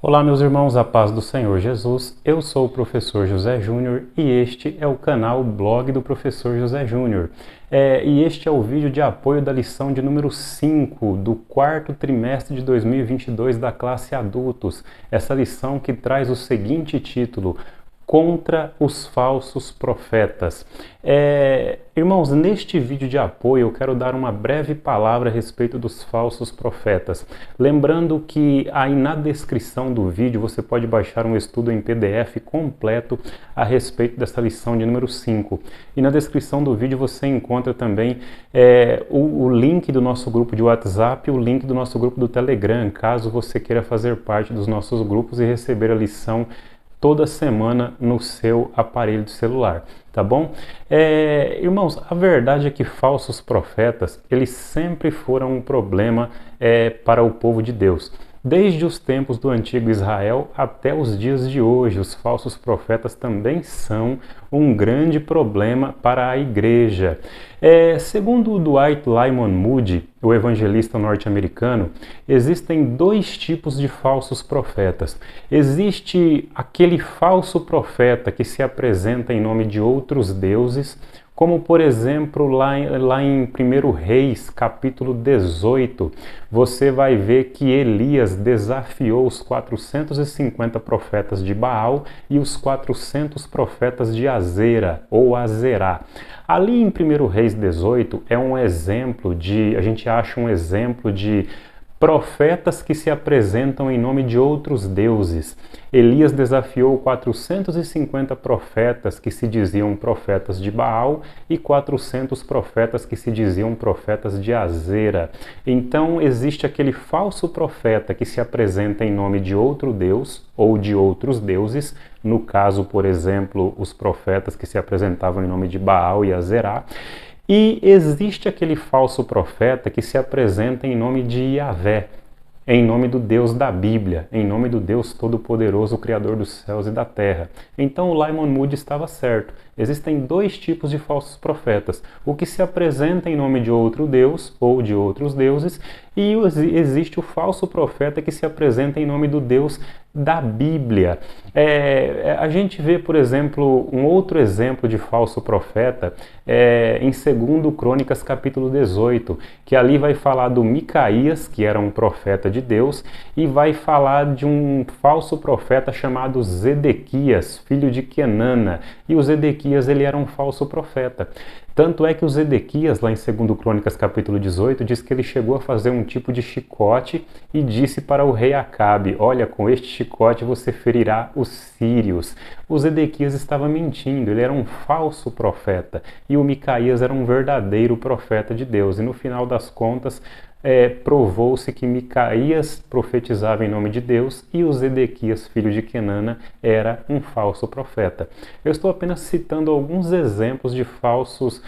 Olá, meus irmãos, a paz do Senhor Jesus. Eu sou o professor José Júnior e este é o canal Blog do Professor José Júnior. E este é o vídeo de apoio da lição de número 5 do quarto trimestre de 2022 da classe Adultos. Essa lição que traz o seguinte título: Contra os falsos profetas. Irmãos, neste vídeo de apoio eu quero dar uma breve palavra a respeito dos falsos profetas. Lembrando que aí na descrição do vídeo você pode baixar um estudo em PDF completo a respeito dessa lição de número 5. E na descrição do vídeo você encontra também o link do nosso grupo de WhatsApp e o link do nosso grupo do Telegram, caso você queira fazer parte dos nossos grupos e receber a lição toda semana no seu aparelho de celular, tá bom? Irmãos, a verdade é que falsos profetas, eles sempre foram um problema para o povo de Deus. Desde os tempos do antigo Israel até os dias de hoje, os falsos profetas também são um grande problema para a igreja. Segundo o Dwight Lyman Moody, o evangelista norte-americano, existem dois tipos de falsos profetas. Existe aquele falso profeta que se apresenta em nome de outros deuses, como por exemplo lá em 1 Reis, capítulo 18, você vai ver que Elias desafiou os 450 profetas de Baal e os 400 profetas de Azera ou Azerá. Ali em 1 Reis 18 é um exemplo a gente acha um exemplo de profetas que se apresentam em nome de outros deuses. Elias desafiou 450 profetas que se diziam profetas de Baal e 400 profetas que se diziam profetas de Azera. Então existe aquele falso profeta que se apresenta em nome de outro deus ou de outros deuses, no caso, por exemplo, os profetas que se apresentavam em nome de Baal e Azerá. E existe aquele falso profeta que se apresenta em nome de Yahvé, em nome do Deus da Bíblia, em nome do Deus Todo-Poderoso, Criador dos céus e da terra. Então o Lyman Moody estava certo. Existem dois tipos de falsos profetas: o que se apresenta em nome de outro Deus ou de outros deuses, e existe o falso profeta que se apresenta em nome do Deus da Bíblia. A gente vê, por exemplo, um outro exemplo de falso profeta em 2 Crônicas, capítulo 18, que ali vai falar do Micaías, que era um profeta de Deus, e vai falar de um falso profeta chamado Zedequias, filho de Quenana. E o Zedequias, ele era um falso profeta. Tanto é que o Zedequias, lá em 2 Crônicas capítulo 18, diz que ele chegou a fazer um tipo de chicote e disse para o rei Acabe: olha, com este chicote você ferirá os sírios. O Zedequias estava mentindo, ele era um falso profeta. E o Micaías era um verdadeiro profeta de Deus. E no final das contas, provou-se que Micaías profetizava em nome de Deus e o Zedequias, filho de Quenana, era um falso profeta. Eu estou apenas citando alguns exemplos de falsos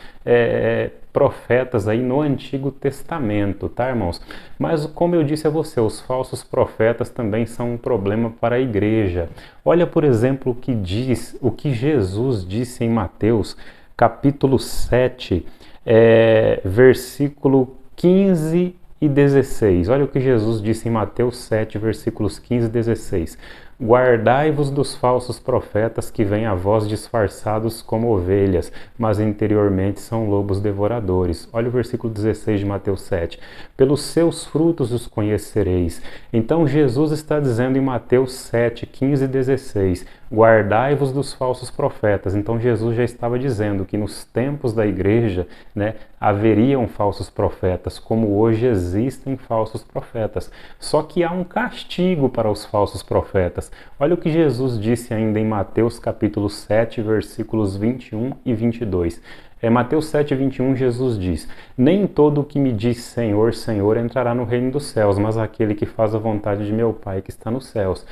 profetas aí no Antigo Testamento, tá, irmãos? Mas como eu disse a você, os falsos profetas também são um problema para a igreja. Olha, por exemplo, o que Jesus disse em Mateus, capítulo 7, versículo 15 e 16. Olha o que Jesus disse em Mateus 7, versículos 15 e 16. Guardai-vos dos falsos profetas que vêm a vós disfarçados como ovelhas, mas interiormente são lobos devoradores. Olha o versículo 16 de Mateus 7. Pelos seus frutos os conhecereis. Então Jesus está dizendo em Mateus 7, 15 e 16, guardai-vos dos falsos profetas. Então Jesus já estava dizendo que nos tempos da igreja, haveriam falsos profetas, como hoje existem falsos profetas. Só que há um castigo para os falsos profetas. Olha o que Jesus disse ainda em Mateus capítulo 7, versículos 21 e 22. Mateus 7, 21, Jesus diz: nem todo o que me diz Senhor, Senhor entrará no reino dos céus, mas aquele que faz a vontade de meu Pai que está nos céus.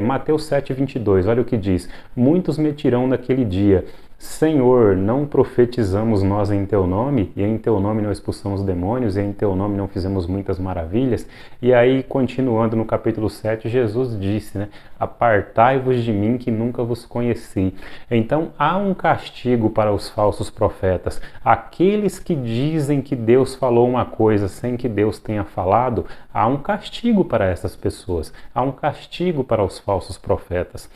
Mateus 7, 22, olha o que diz: muitos me dirão naquele dia: Senhor, não profetizamos nós em teu nome, e em teu nome não expulsamos demônios, e em teu nome não fizemos muitas maravilhas? E aí, continuando no capítulo 7, Jesus disse, apartai-vos de mim que nunca vos conheci. Então, há um castigo para os falsos profetas. Aqueles que dizem que Deus falou uma coisa sem que Deus tenha falado, há um castigo para essas pessoas, há um castigo para os falsos profetas.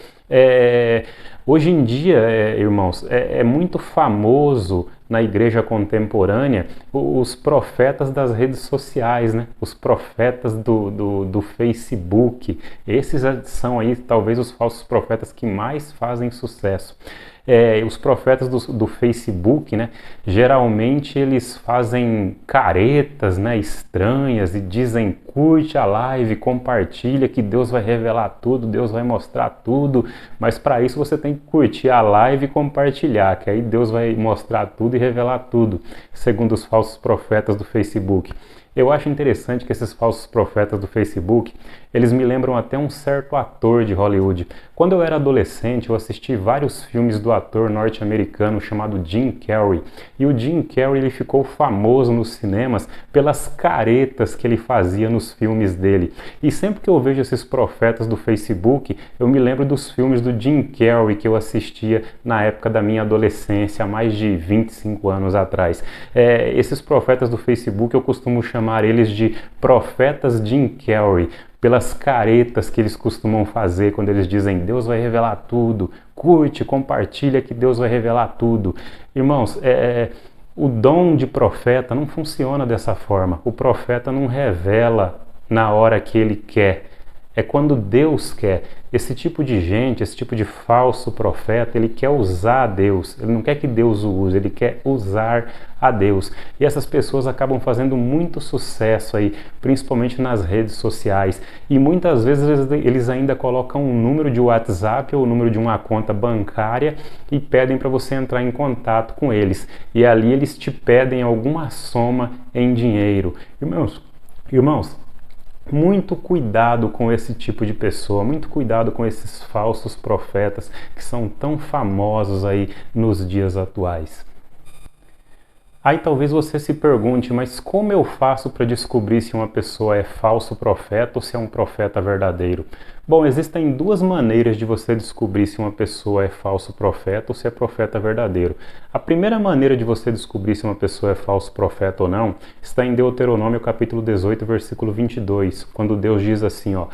Hoje em dia, irmãos, é muito famoso na igreja contemporânea os profetas das redes sociais, né? Os profetas do Facebook. Esses são aí talvez os falsos profetas que mais fazem sucesso. Os profetas do Facebook, né? Geralmente eles fazem caretas, né, estranhas e dizem: curte a live, compartilha que Deus vai revelar tudo, Deus vai mostrar tudo, mas para isso você tem que curtir a live e compartilhar, que aí Deus vai mostrar tudo e revelar tudo, segundo os falsos profetas do Facebook. Eu acho interessante que esses falsos profetas do Facebook, eles me lembram até um certo ator de Hollywood. Quando eu era adolescente, eu assisti vários filmes do ator norte-americano chamado Jim Carrey. E o Jim Carrey, ele ficou famoso nos cinemas pelas caretas que ele fazia nos filmes dele. E sempre que eu vejo esses profetas do Facebook, eu me lembro dos filmes do Jim Carrey que eu assistia na época da minha adolescência, há mais de 25 anos atrás. Esses profetas do Facebook, eu costumo chamar eles de profetas Jim Carrey, pelas caretas que eles costumam fazer quando eles dizem: Deus vai revelar tudo, curte, compartilha que Deus vai revelar tudo. Irmãos, o dom de profeta não funciona dessa forma. O profeta não revela na hora que ele quer. É quando Deus quer. Esse tipo de gente, esse tipo de falso profeta, ele quer usar a Deus. Ele não quer que Deus o use, ele quer usar a Deus. E essas pessoas acabam fazendo muito sucesso aí, principalmente nas redes sociais. E muitas vezes eles ainda colocam um número de WhatsApp ou o número de uma conta bancária e pedem para você entrar em contato com eles. E ali eles te pedem alguma soma em dinheiro. Irmãos, muito cuidado com esse tipo de pessoa, muito cuidado com esses falsos profetas que são tão famosos aí nos dias atuais. Aí talvez você se pergunte: mas como eu faço para descobrir se uma pessoa é falso profeta ou se é um profeta verdadeiro? Bom, existem duas maneiras de você descobrir se uma pessoa é falso profeta ou se é profeta verdadeiro. A primeira maneira de você descobrir se uma pessoa é falso profeta ou não está em Deuteronômio capítulo 18, versículo 22, quando Deus diz assim, ó: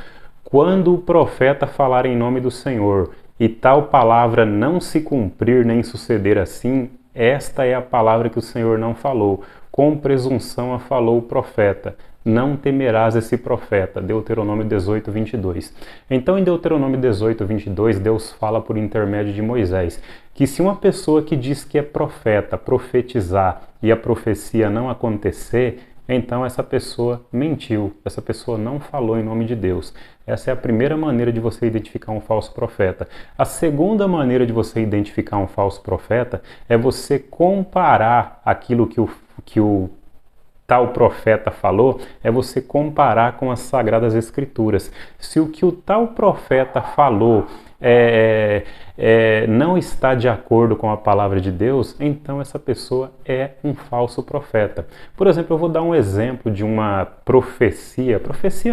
quando o profeta falar em nome do Senhor e tal palavra não se cumprir nem suceder assim, esta é a palavra que o Senhor não falou. Com presunção a falou o profeta. Não temerás esse profeta. Deuteronômio 18, 22. Então, em Deuteronômio 18, 22, Deus fala por intermédio de Moisés que se uma pessoa que diz que é profeta profetizar e a profecia não acontecer, então essa pessoa mentiu, essa pessoa não falou em nome de Deus. Essa é a primeira maneira de você identificar um falso profeta. A segunda maneira de você identificar um falso profeta é você comparar aquilo que o tal profeta falou, é você comparar com as Sagradas Escrituras. Se o que o tal profeta falou não está de acordo com a palavra de Deus, então essa pessoa é um falso profeta. Por exemplo, eu vou dar um exemplo de uma profecia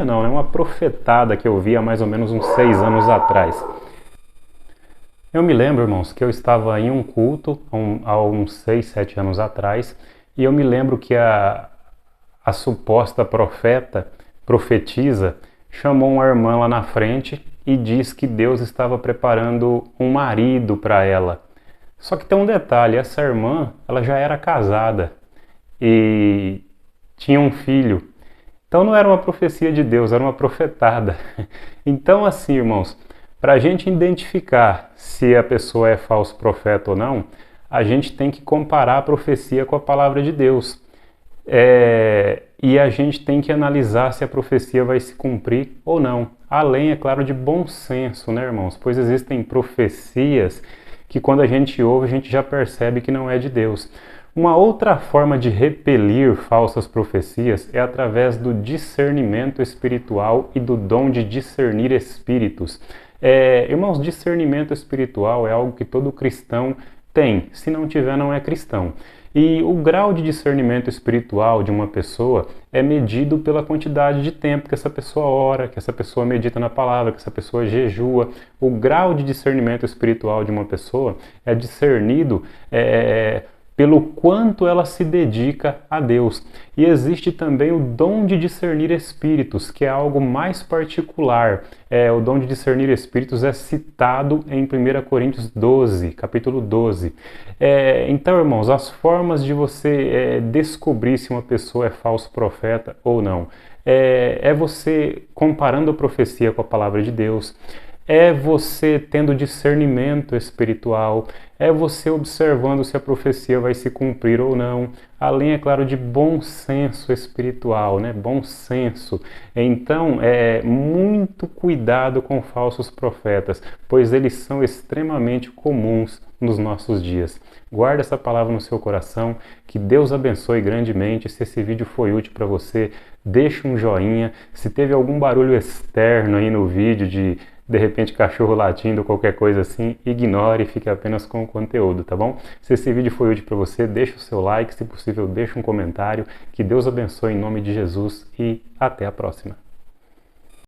não, é uma profetada que eu vi há mais ou menos uns 6 anos atrás. Eu me lembro, irmãos, que eu estava em um culto há uns 6, 7 anos atrás, e eu me lembro que a suposta profetisa, chamou uma irmã lá na frente e diz que Deus estava preparando um marido para ela. Só que tem um detalhe: essa irmã, ela já era casada e tinha um filho. Então não era uma profecia de Deus, era uma profetada. Então assim, irmãos, para a gente identificar se a pessoa é falso profeta ou não, a gente tem que comparar a profecia com a palavra de Deus. E a gente tem que analisar se a profecia vai se cumprir ou não. Além, é claro, de bom senso, né, irmãos? Pois existem profecias que quando a gente ouve, a gente já percebe que não é de Deus. Uma outra forma de repelir falsas profecias é através do discernimento espiritual e do dom de discernir espíritos. Irmãos, discernimento espiritual é algo que todo cristão tem. Se não tiver, não é cristão. E o grau de discernimento espiritual de uma pessoa é medido pela quantidade de tempo que essa pessoa ora, que essa pessoa medita na palavra, que essa pessoa jejua. O grau de discernimento espiritual de uma pessoa é discernido pelo quanto ela se dedica a Deus. E existe também o dom de discernir espíritos, que é algo mais particular. O dom de discernir espíritos é citado em 1 Coríntios 12, capítulo 12. Então, irmãos, as formas de você descobrir se uma pessoa é falso profeta ou não, é você comparando a profecia com a palavra de Deus, é você tendo discernimento espiritual, é você observando se a profecia vai se cumprir ou não, além, é claro, de bom senso espiritual, né? Bom senso. Então, muito cuidado com falsos profetas, pois eles são extremamente comuns nos nossos dias. Guarda essa palavra no seu coração, que Deus abençoe grandemente. Se esse vídeo foi útil para você, deixa um joinha. Se teve algum barulho externo aí no vídeo de repente cachorro latindo ou qualquer coisa assim, ignore e fique apenas com o conteúdo, tá bom? Se esse vídeo foi útil para você, deixa o seu like, se possível deixa um comentário. Que Deus abençoe em nome de Jesus e até a próxima.